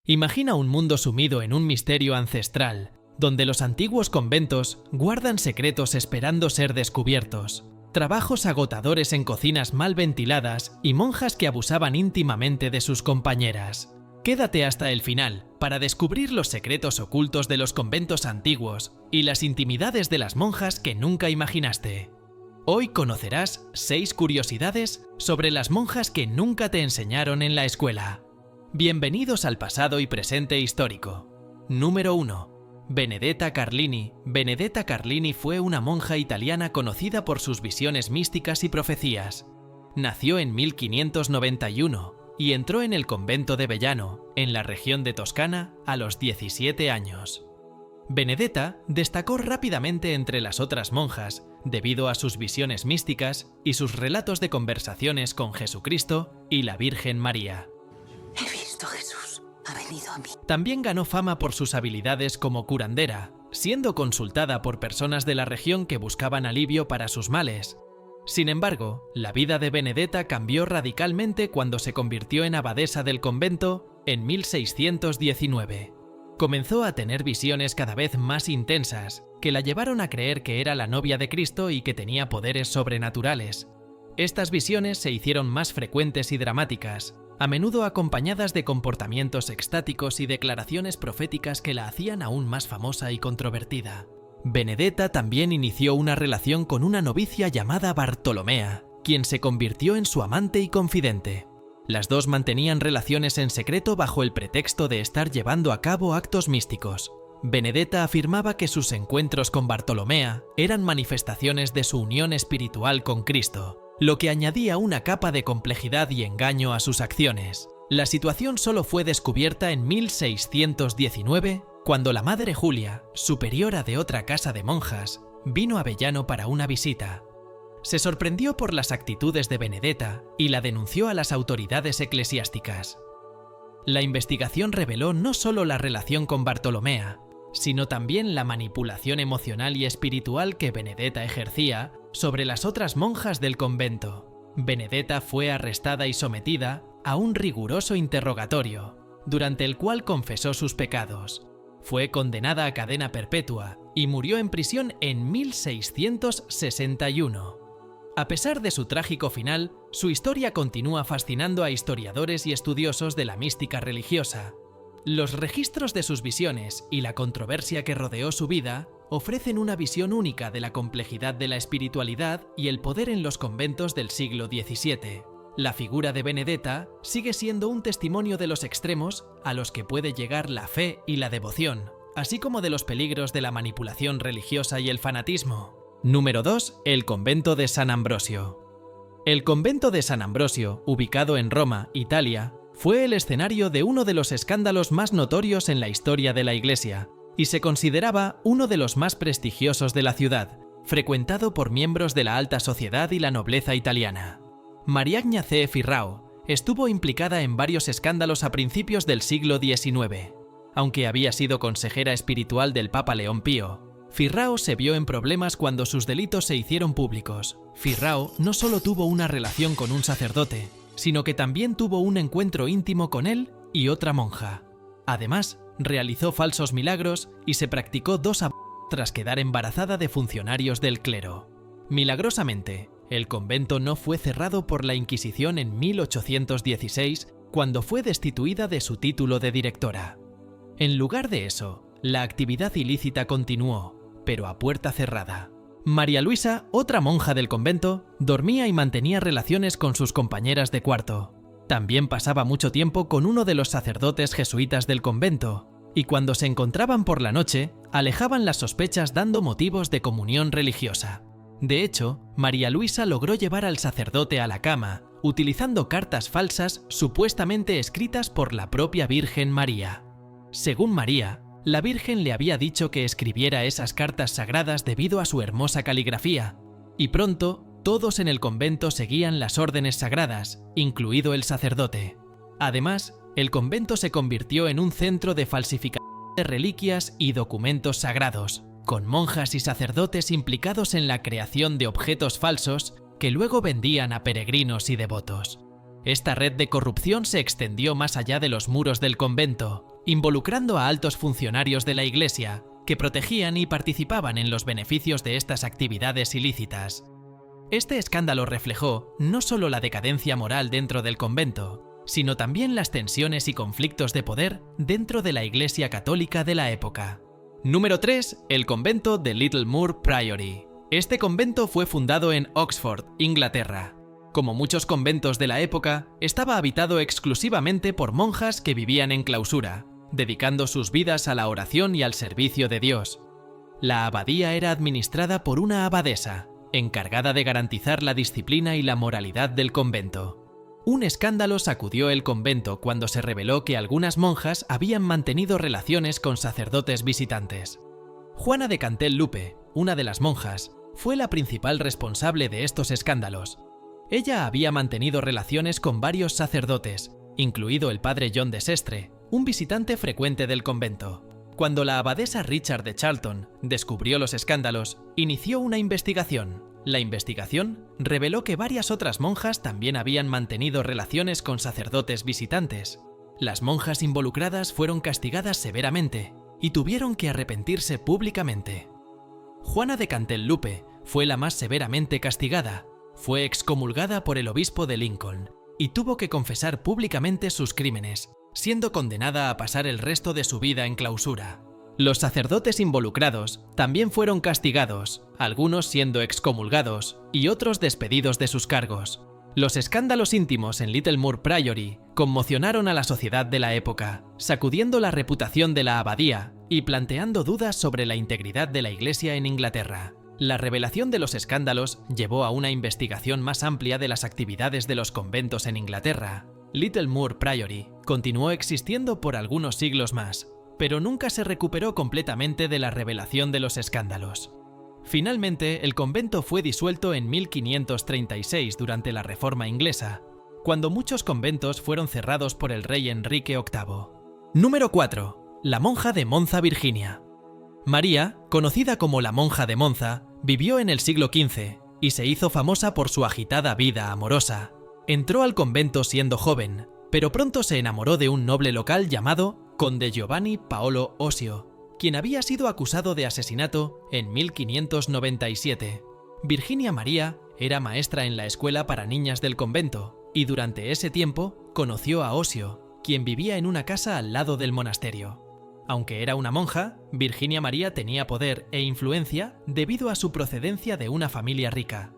Imagina un mundo sumido en un misterio ancestral, donde los antiguos conventos guardan secretos esperando ser descubiertos, trabajos agotadores en cocinas mal ventiladas y monjas que abusaban íntimamente de sus compañeras. Quédate hasta el final para descubrir los secretos ocultos de los conventos antiguos y las intimidades de las monjas que nunca imaginaste. Hoy conocerás 6 curiosidades sobre las monjas que nunca te enseñaron en la escuela. Bienvenidos al pasado y presente histórico. Número 1. Benedetta Carlini. Benedetta Carlini fue una monja italiana conocida por sus visiones místicas y profecías. Nació en 1591 y entró en el convento de Vellano, en la región de Toscana, a los 17 años. Benedetta destacó rápidamente entre las otras monjas debido a sus visiones místicas y sus relatos de conversaciones con Jesucristo y la Virgen María. He visto a Jesús, ha venido a mí. También ganó fama por sus habilidades como curandera, siendo consultada por personas de la región que buscaban alivio para sus males. Sin embargo, la vida de Benedetta cambió radicalmente cuando se convirtió en abadesa del convento en 1619. Comenzó a tener visiones cada vez más intensas, que la llevaron a creer que era la novia de Cristo y que tenía poderes sobrenaturales. Estas visiones se hicieron más frecuentes y dramáticas, a menudo acompañadas de comportamientos extáticos y declaraciones proféticas que la hacían aún más famosa y controvertida. Benedetta también inició una relación con una novicia llamada Bartolomea, quien se convirtió en su amante y confidente. Las dos mantenían relaciones en secreto bajo el pretexto de estar llevando a cabo actos místicos. Benedetta afirmaba que sus encuentros con Bartolomea eran manifestaciones de su unión espiritual con Cristo, lo que añadía una capa de complejidad y engaño a sus acciones. La situación solo fue descubierta en 1619, cuando la madre Julia, superiora de otra casa de monjas, vino a Vellano para una visita. Se sorprendió por las actitudes de Benedetta y la denunció a las autoridades eclesiásticas. La investigación reveló no solo la relación con Bartolomea, sino también la manipulación emocional y espiritual que Benedetta ejercía sobre las otras monjas del convento. Benedetta fue arrestada y sometida a un riguroso interrogatorio, durante el cual confesó sus pecados. Fue condenada a cadena perpetua y murió en prisión en 1661. A pesar de su trágico final, su historia continúa fascinando a historiadores y estudiosos de la mística religiosa. Los registros de sus visiones y la controversia que rodeó su vida ofrecen una visión única de la complejidad de la espiritualidad y el poder en los conventos del siglo XVII. La figura de Benedetta sigue siendo un testimonio de los extremos a los que puede llegar la fe y la devoción, así como de los peligros de la manipulación religiosa y el fanatismo. Número 2. El convento de San Ambrosio. El convento de San Ambrosio, ubicado en Roma, Italia, fue el escenario de uno de los escándalos más notorios en la historia de la Iglesia, y se consideraba uno de los más prestigiosos de la ciudad, frecuentado por miembros de la alta sociedad y la nobleza italiana. Mariagna C. Firrao estuvo implicada en varios escándalos a principios del siglo XIX. Aunque había sido consejera espiritual del Papa León Pío, Firrao se vio en problemas cuando sus delitos se hicieron públicos. Firrao no solo tuvo una relación con un sacerdote, sino que también tuvo un encuentro íntimo con él y otra monja. Además, realizó falsos milagros y se practicó 2 abortos tras quedar embarazada de funcionarios del clero. Milagrosamente, el convento no fue cerrado por la Inquisición en 1816, cuando fue destituida de su título de directora. En lugar de eso, la actividad ilícita continuó, pero a puerta cerrada. María Luisa, otra monja del convento, dormía y mantenía relaciones con sus compañeras de cuarto. También pasaba mucho tiempo con uno de los sacerdotes jesuitas del convento, y cuando se encontraban por la noche, alejaban las sospechas dando motivos de comunión religiosa. De hecho, María Luisa logró llevar al sacerdote a la cama, utilizando cartas falsas supuestamente escritas por la propia Virgen María. Según María, la Virgen le había dicho que escribiera esas cartas sagradas debido a su hermosa caligrafía, y pronto todos en el convento seguían las órdenes sagradas, incluido el sacerdote. Además, el convento se convirtió en un centro de falsificación de reliquias y documentos sagrados, con monjas y sacerdotes implicados en la creación de objetos falsos que luego vendían a peregrinos y devotos. Esta red de corrupción se extendió más allá de los muros del convento, involucrando a altos funcionarios de la Iglesia que protegían y participaban en los beneficios de estas actividades ilícitas. Este escándalo reflejó no solo la decadencia moral dentro del convento, sino también las tensiones y conflictos de poder dentro de la Iglesia católica de la época. Número 3. El convento de Littlemoor Priory. Este convento fue fundado en Oxford, Inglaterra. Como muchos conventos de la época, estaba habitado exclusivamente por monjas que vivían en clausura, dedicando sus vidas a la oración y al servicio de Dios. La abadía era administrada por una abadesa, encargada de garantizar la disciplina y la moralidad del convento. Un escándalo sacudió el convento cuando se reveló que algunas monjas habían mantenido relaciones con sacerdotes visitantes. Juana de Cantel-Lupe, una de las monjas, fue la principal responsable de estos escándalos. Ella había mantenido relaciones con varios sacerdotes, incluido el padre John de Sestre, un visitante frecuente del convento. Cuando la abadesa Richard de Charlton descubrió los escándalos, inició una investigación. La investigación reveló que varias otras monjas también habían mantenido relaciones con sacerdotes visitantes. Las monjas involucradas fueron castigadas severamente y tuvieron que arrepentirse públicamente. Juana de Cantel-Lupe fue la más severamente castigada. Fue excomulgada por el obispo de Lincoln y tuvo que confesar públicamente sus crímenes, siendo condenada a pasar el resto de su vida en clausura. Los sacerdotes involucrados también fueron castigados, algunos siendo excomulgados y otros despedidos de sus cargos. Los escándalos íntimos en Littlemoor Priory conmocionaron a la sociedad de la época, sacudiendo la reputación de la abadía y planteando dudas sobre la integridad de la Iglesia en Inglaterra. La revelación de los escándalos llevó a una investigación más amplia de las actividades de los conventos en Inglaterra. Littlemoor Priory continuó existiendo por algunos siglos más, pero nunca se recuperó completamente de la revelación de los escándalos. Finalmente, el convento fue disuelto en 1536 durante la Reforma inglesa, cuando muchos conventos fueron cerrados por el rey Enrique VIII. Número 4. La monja de Monza, Virginia. María, conocida como la monja de Monza, vivió en el siglo XV y se hizo famosa por su agitada vida amorosa. Entró al convento siendo joven, pero pronto se enamoró de un noble local llamado Conde Giovanni Paolo Osio, quien había sido acusado de asesinato en 1597. Virginia María era maestra en la escuela para niñas del convento y durante ese tiempo conoció a Osio, quien vivía en una casa al lado del monasterio. Aunque era una monja, Virginia María tenía poder e influencia debido a su procedencia de una familia rica.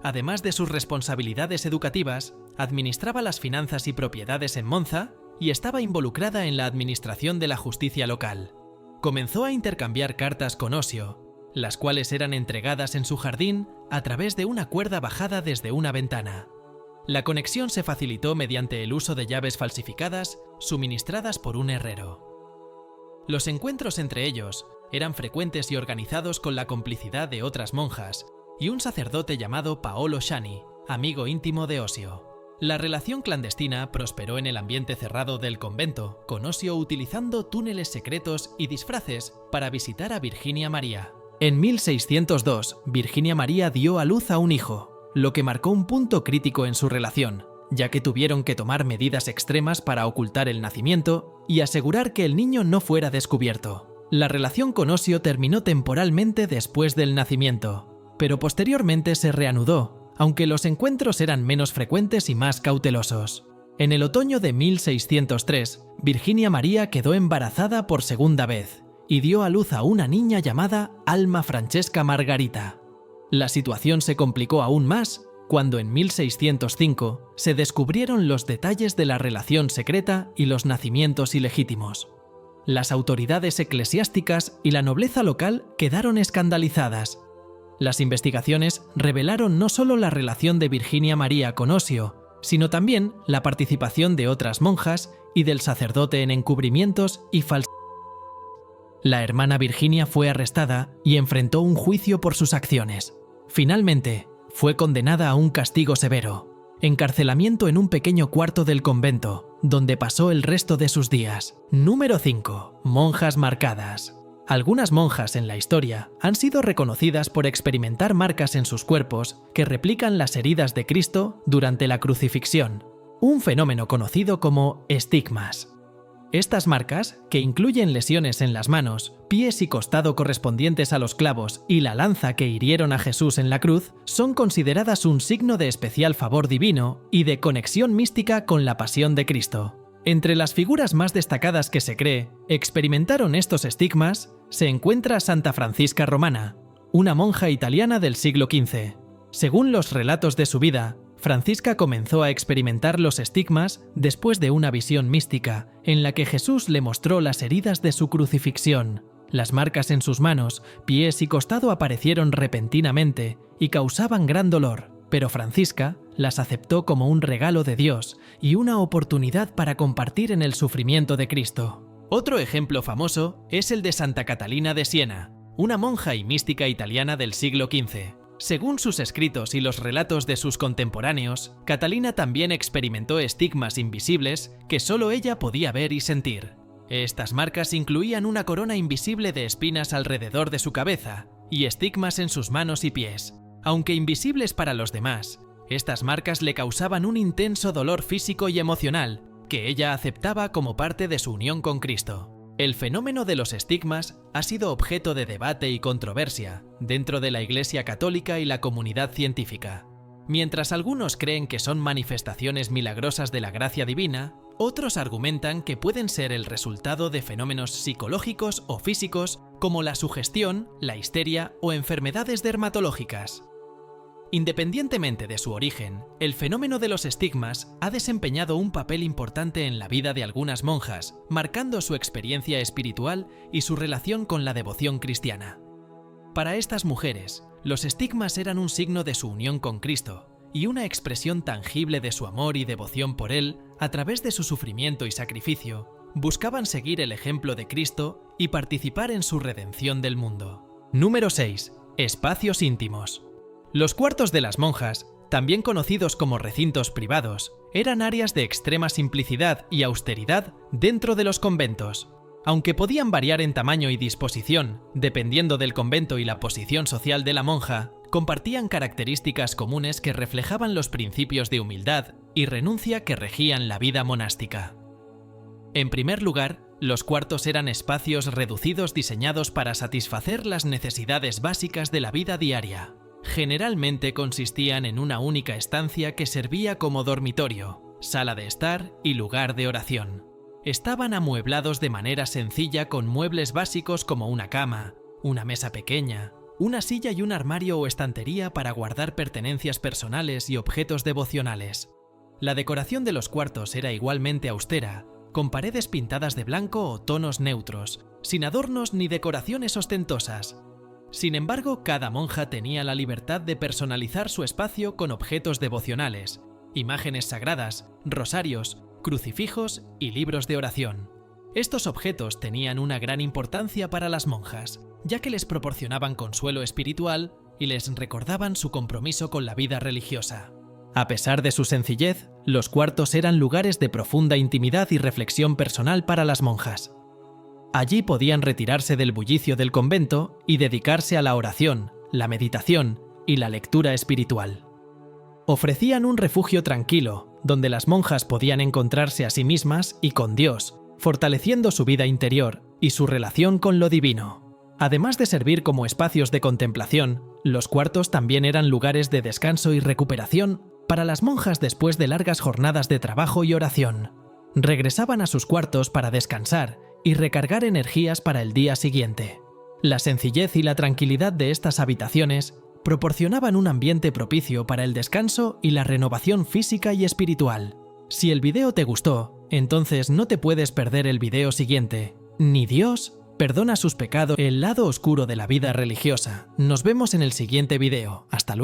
Además de sus responsabilidades educativas, administraba las finanzas y propiedades en Monza y estaba involucrada en la administración de la justicia local. Comenzó a intercambiar cartas con Osio, las cuales eran entregadas en su jardín a través de una cuerda bajada desde una ventana. La conexión se facilitó mediante el uso de llaves falsificadas suministradas por un herrero. Los encuentros entre ellos eran frecuentes y organizados con la complicidad de otras monjas y un sacerdote llamado Paolo Shani, amigo íntimo de Osio. La relación clandestina prosperó en el ambiente cerrado del convento, con Osio utilizando túneles secretos y disfraces para visitar a Virginia María. En 1602, Virginia María dio a luz a un hijo, lo que marcó un punto crítico en su relación, ya que tuvieron que tomar medidas extremas para ocultar el nacimiento y asegurar que el niño no fuera descubierto. La relación con Osio terminó temporalmente después del nacimiento, pero posteriormente se reanudó, aunque los encuentros eran menos frecuentes y más cautelosos. En el otoño de 1603, Virginia María quedó embarazada por segunda vez y dio a luz a una niña llamada Alma Francesca Margarita. La situación se complicó aún más cuando en 1605 se descubrieron los detalles de la relación secreta y los nacimientos ilegítimos. Las autoridades eclesiásticas y la nobleza local quedaron escandalizadas. Las investigaciones revelaron no solo la relación de Virginia María con Osio, sino también la participación de otras monjas y del sacerdote en encubrimientos y falsedades. La hermana Virginia fue arrestada y enfrentó un juicio por sus acciones. Finalmente, fue condenada a un castigo severo, encarcelamiento en un pequeño cuarto del convento, donde pasó el resto de sus días. Número 5. Monjas marcadas. Algunas monjas en la historia han sido reconocidas por experimentar marcas en sus cuerpos que replican las heridas de Cristo durante la crucifixión, un fenómeno conocido como estigmas. Estas marcas, que incluyen lesiones en las manos, pies y costado correspondientes a los clavos y la lanza que hirieron a Jesús en la cruz, son consideradas un signo de especial favor divino y de conexión mística con la pasión de Cristo. Entre las figuras más destacadas que se cree experimentaron estos estigmas, se encuentra Santa Francisca Romana, una monja italiana del siglo XV. Según los relatos de su vida, Francisca comenzó a experimentar los estigmas después de una visión mística en la que Jesús le mostró las heridas de su crucifixión. Las marcas en sus manos, pies y costado aparecieron repentinamente y causaban gran dolor, pero Francisca las aceptó como un regalo de Dios y una oportunidad para compartir en el sufrimiento de Cristo. Otro ejemplo famoso es el de Santa Catalina de Siena, una monja y mística italiana del siglo XV. Según sus escritos y los relatos de sus contemporáneos, Catalina también experimentó estigmas invisibles que solo ella podía ver y sentir. Estas marcas incluían una corona invisible de espinas alrededor de su cabeza y estigmas en sus manos y pies. Aunque invisibles para los demás, estas marcas le causaban un intenso dolor físico y emocional que ella aceptaba como parte de su unión con Cristo. El fenómeno de los estigmas ha sido objeto de debate y controversia dentro de la Iglesia Católica y la comunidad científica. Mientras algunos creen que son manifestaciones milagrosas de la gracia divina, otros argumentan que pueden ser el resultado de fenómenos psicológicos o físicos como la sugestión, la histeria o enfermedades dermatológicas. Independientemente de su origen, el fenómeno de los estigmas ha desempeñado un papel importante en la vida de algunas monjas, marcando su experiencia espiritual y su relación con la devoción cristiana. Para estas mujeres, los estigmas eran un signo de su unión con Cristo y una expresión tangible de su amor y devoción por Él. A través de su sufrimiento y sacrificio, buscaban seguir el ejemplo de Cristo y participar en su redención del mundo. Número 6. Espacios íntimos. Los cuartos de las monjas, también conocidos como recintos privados, eran áreas de extrema simplicidad y austeridad dentro de los conventos. Aunque podían variar en tamaño y disposición, dependiendo del convento y la posición social de la monja, compartían características comunes que reflejaban los principios de humildad y renuncia que regían la vida monástica. En primer lugar, los cuartos eran espacios reducidos diseñados para satisfacer las necesidades básicas de la vida diaria. Generalmente consistían en una única estancia que servía como dormitorio, sala de estar y lugar de oración. Estaban amueblados de manera sencilla con muebles básicos como una cama, una mesa pequeña, una silla y un armario o estantería para guardar pertenencias personales y objetos devocionales. La decoración de los cuartos era igualmente austera, con paredes pintadas de blanco o tonos neutros, sin adornos ni decoraciones ostentosas. Sin embargo, cada monja tenía la libertad de personalizar su espacio con objetos devocionales, imágenes sagradas, rosarios, crucifijos y libros de oración. Estos objetos tenían una gran importancia para las monjas, ya que les proporcionaban consuelo espiritual y les recordaban su compromiso con la vida religiosa. A pesar de su sencillez, los cuartos eran lugares de profunda intimidad y reflexión personal para las monjas. Allí podían retirarse del bullicio del convento y dedicarse a la oración, la meditación y la lectura espiritual. Ofrecían un refugio tranquilo, donde las monjas podían encontrarse a sí mismas y con Dios, fortaleciendo su vida interior y su relación con lo divino. Además de servir como espacios de contemplación, los cuartos también eran lugares de descanso y recuperación para las monjas después de largas jornadas de trabajo y oración. Regresaban a sus cuartos para descansar y recargar energías para el día siguiente. La sencillez y la tranquilidad de estas habitaciones proporcionaban un ambiente propicio para el descanso y la renovación física y espiritual. Si el video te gustó, entonces no te puedes perder el video siguiente. Ni Dios perdona sus pecados, el lado oscuro de la vida religiosa. Nos vemos en el siguiente video. Hasta luego.